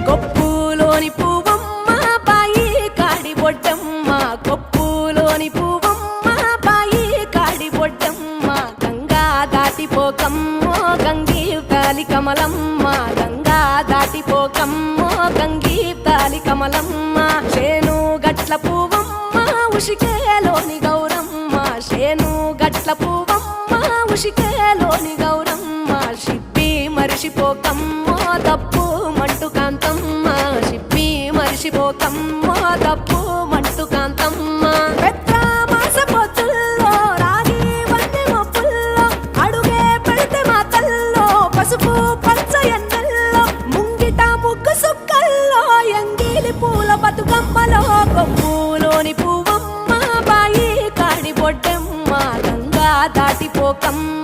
కొప్పులోని పువ్వమ్మ బాయి కాడి బొడ్డమ్మ, కొప్పులోని పువ్వమ్మ బాయి కాడి బొడ్డమ్మ. గంగా దాటిపోకమ్మో గంగీ తాలి కమలమ్మ, గంగా దాటిపోకమ్మో గంగీ తాలి కమలమ్మ. శేను గట్ల పువ్వమ్మ ఉషికేలోని గౌరమ్మ, శేను గట్ల పువ్వమ్మ ఉషికేలోని గౌరమ్మ. షిప్పి మరిషిపోకమ్మో తప్పు మంటు కాంతమ్మ, షిప్పి మరిషిపోకమ్మో తప్పు మంటు కాంతమ్మ. పెద్ద మాస పొత్తుల్లో రాగి వన్నె మొప్పుల్లో అడుగే పెడితే మా తల్లో, పసుపు పచ్చ ఎన్నెల్లో ముంగిట ముగ్గు సుక్కల్లో, ఎంగిలి పూల బతుకమ్మలో కొప్పులోని పువ్వమ్మ బాయి కాడి బొడ్డమ్మ, గంగా దాటిపోకమ్మ